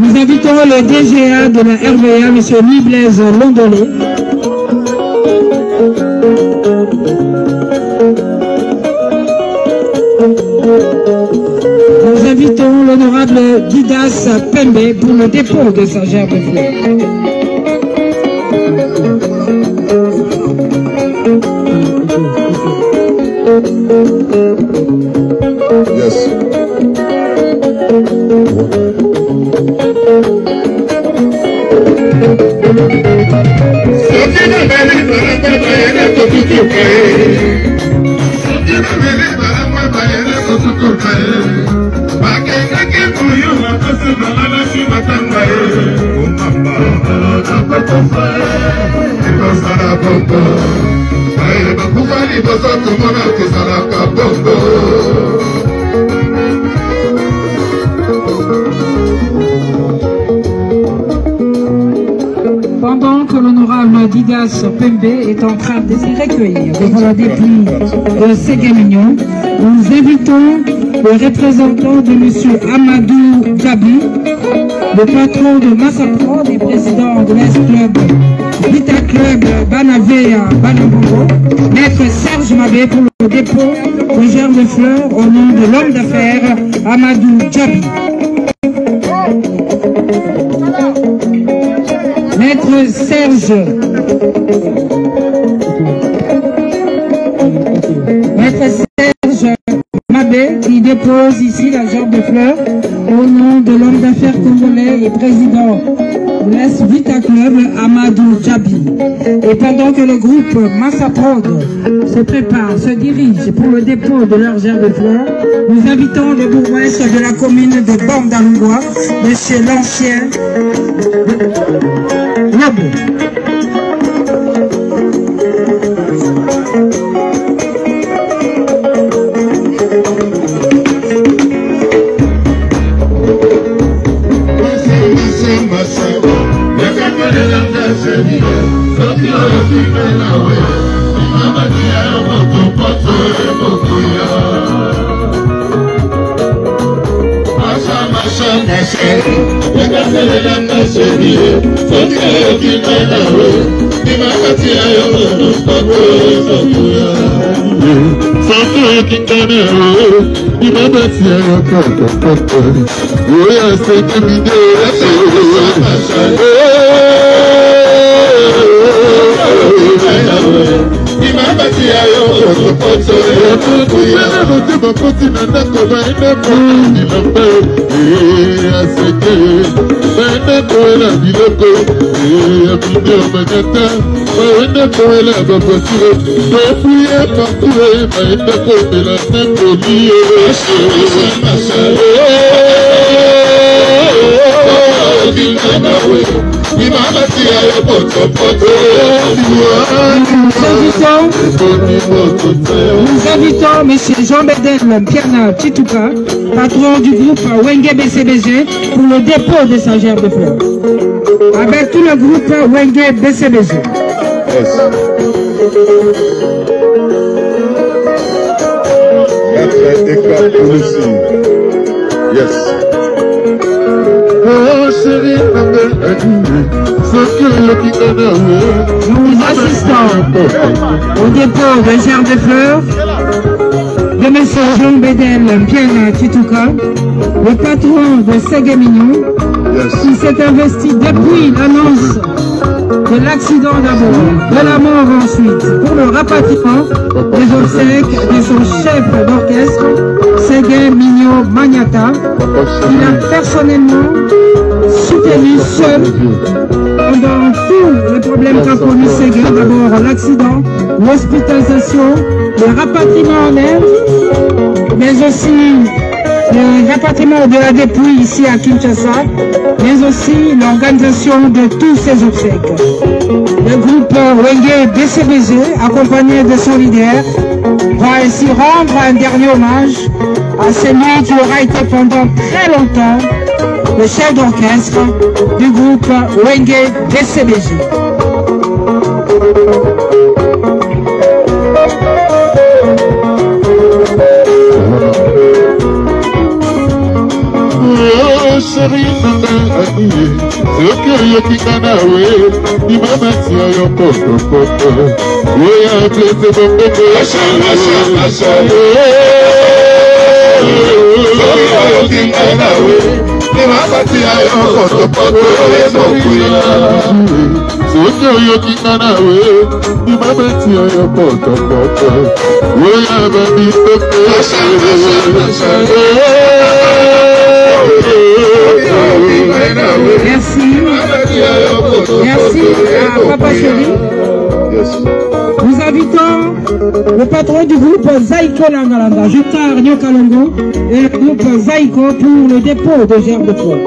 Nous invitons le DGA de la RVA, M. Louis Blaise Londolé. Nous invitons l'honorable Didas Pembe pour le dépôt de sa gerbe de fleurs. Yes. Pendant que l'honorable Didas Pembe est en train de se recueillir devant la dépouille de Ségué-Mignon, nous invitons le représentant de M. Amadou Djabi, le patron de Massaprod et président de l'Est-Club, Vita Club Banavea Banabongo, maître Serge Mabé pour le dépôt de germes de fleurs au nom de l'homme d'affaires Amadou Djabi. Maître Serge Mabé qui dépose ici la gerbe de fleurs au nom de l'homme d'affaires congolais et président de l'Est Vita Club Amadou Djabi. Et pendant que le groupe Massaprod se prépare, se dirige pour le dépôt de leur gerbe de fleurs, nous invitons le bourgmestre de la commune de Bamdalungwa, M. l'ancien Lobo. Nous invitons M. Jean Bedel Piana Chituka, patron du groupe Wenge BCBG, pour le dépôt de sa gerbe de fleurs. Avec tout le groupe Wenge BCBG. Yes. Maître Eka Polisi. Yes. Nous assistons au dépôt de gerbe de fleurs de M. Jean Bedel Piana Chituka, le patron de Ségué-Mignon, qui s'est investi depuis l'annonce de l'accident d'abord, de la mort ensuite, pour le rapatriement des obsèques de son chef d'orchestre, Ségué-Mignon Magnata, qu'il a personnellement soutenu seul pendant tous les problèmes qu'a connu Ségué, d'abord l'accident, l'hospitalisation, le rapatriement en Inde, mais aussi le rapatriement de la dépouille ici à Kinshasa, mais aussi l'organisation de tous ces obsèques. Le groupe Wenge BCBG, accompagné de son leader, va ainsi rendre un dernier hommage à celui qui aura été pendant très longtemps le chef d'orchestre du groupe Wenge BCBG. soki oyokinga nawe imamati oyo potopoto oya plese bombeko oyokinga nawe imamati oyo potopoto soki oyokinga nawe imamati oyo potopoto oya babitope Merci. Merci à Papa Chéri. Nous invitons le patron du groupe Zaiko Langalanga, Jotar Nyokalongo, et le groupe Zaiko pour le dépôt de gerbes de fleurs.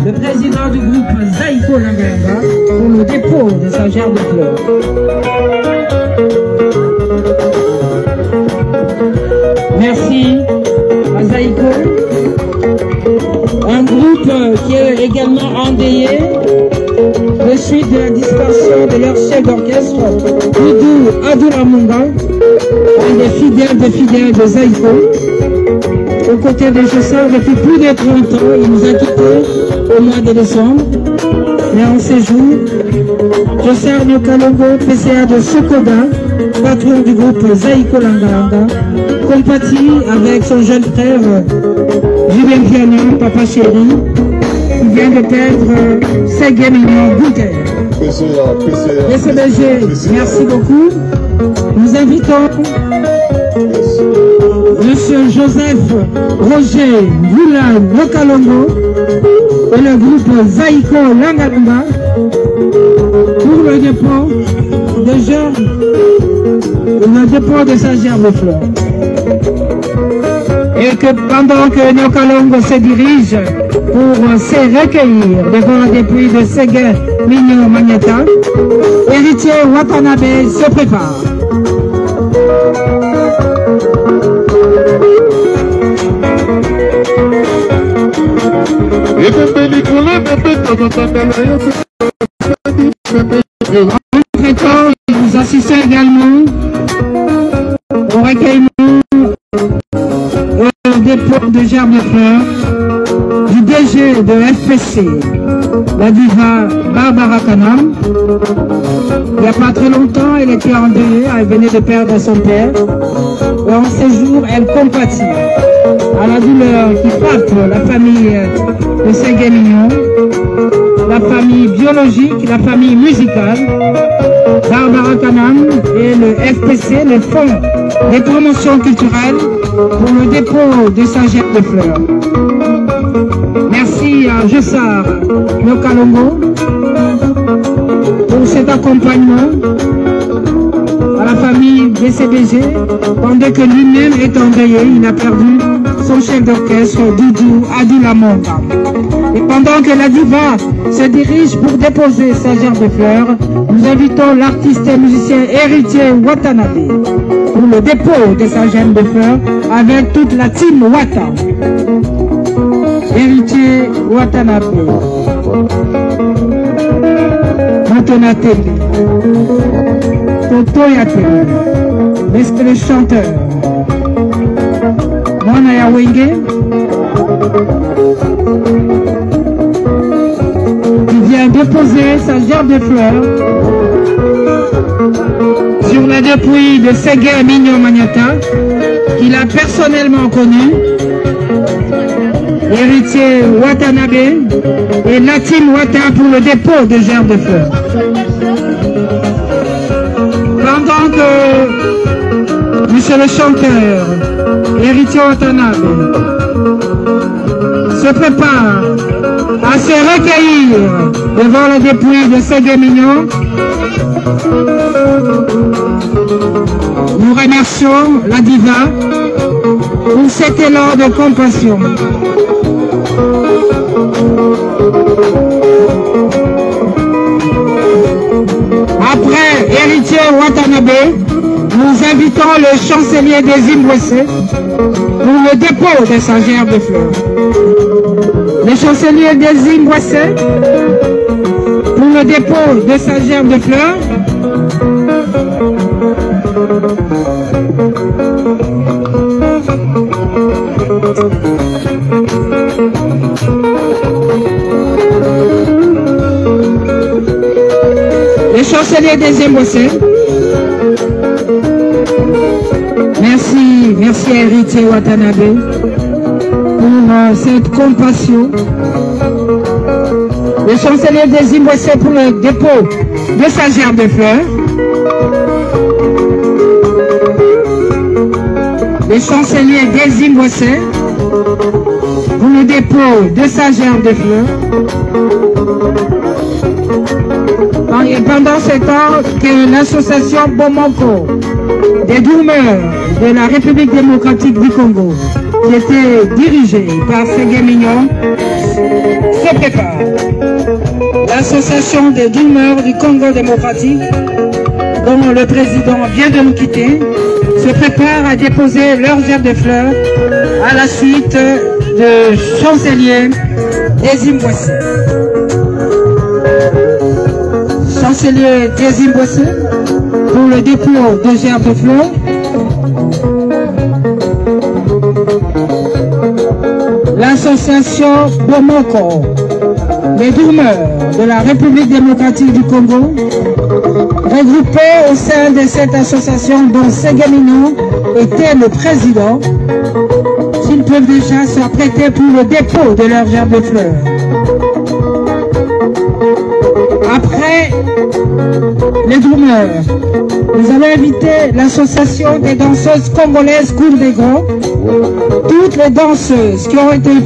Le président du groupe Zaiko Langalanga pour le dépôt de sa gerbe de fleurs. Merci à Zaiko, un groupe qui est également endeuillé de suite de la disparition de leur chef d'orchestre, Doudou Adoulamunga, un des fidèles de Zaiko. Aux côtés de Jossard depuis plus de 30 ans, il nous a quittés au mois de décembre. Mais en ces jours, Jossard Nyokalongo, PCA de Sokoda, patron du groupe Zaiko Langalanga, compatit avec son jeune frère Julien Piano, Papa Chéri, qui vient de perdre Ségué Mignon Bouquet. PCBG, merci beaucoup. Nous invitons Monsieur Joseph Roger Voulan Nyokalongo et le groupe Zaiko Langalanga pour le dépôt de sa gerbe de fleurs. Et que pendant que Nyokalongo se dirige pour se recueillir devant la dépouille de Ségué Mignon Magneta, héritier Watanabe se prépare. Nous assistons également au recueillement au dépôt de gerbes de fleurs du DG de FPC, la diva Barbara Kanam. Il n'y a pas très longtemps, elle était endeuillée, elle venait de perdre son père. Et en ces jours, elle compatit à la douleur qui frappe la famille de Ségué Mignon, la famille biologique, la famille musicale, Barbara Kanam et le FPC, le Fonds des promotions culturelles, pour le dépôt de sa gerbe de fleurs. Merci à Jossard Nyokalongo pour cet accompagnement, à la famille DCBG, pendant que lui-même est endeuillé, il a perdu son chef d'orchestre, Doudou Adoulamunga. Et pendant que la diva se dirige pour déposer sa gerbe de fleurs, nous invitons l'artiste et musicien héritier Watanabe pour le dépôt de sa gerbe de fleurs avec toute la team Wata. Héritier Watanabe, Motonateli, Toto Yateli, Mr. le chanteur, Mwana Yawenge, qui vient déposer sa gerbe de fleurs sur la dépouille de Ségué Mignon Magneta, qu'il a personnellement connu, héritier Watanabe et la team Wata pour le dépôt de gerbes de fleurs. Pendant que monsieur le chanteur, héritier Watanabe, se prépare à se recueillir devant le dépouille de Ségué-Mignon. Nous remercions la diva pour cet élan de compassion. Après Héritier Watanabe, nous invitons le chancelier des Zimbabwe pour le dépôt de sa gerbe de fleurs. Le chancelier des Zimbabwe pour le dépôt de sa gerbe de fleurs. Le chancelier des Zimbabwe. Merci Héritier Watanabe pour cette compassion. Le chancelier des Zimbabwe pour le dépôt de sa gerbe de fleurs. Le chancelier des Zimbabwe pour le dépôt de sa gerbe de fleurs. Et pendant ce temps que l'association Bomoko des Doumeurs de la République démocratique du Congo, qui était dirigée par Ségué-Mignon, se prépare. L'association des Doumeurs du Congo démocratique, dont le président vient de nous quitter, se prépare à déposer leur gerbe de fleurs à la suite de chancelier des Zimbabwe. Chancelier des Zimbabwe pour le dépôt de gerbe de fleurs. L'association Bomoko des Doumeurs de la République démocratique du Congo, regroupée au sein de cette association dont Ségué-Mignon était le président, s'ils peuvent déjà s'apprêter pour le dépôt de leur gerbe de fleurs. Après les Doumeurs, nous avons invité l'association des danseuses congolaises Cour des Grands, toutes les danseuses qui ont été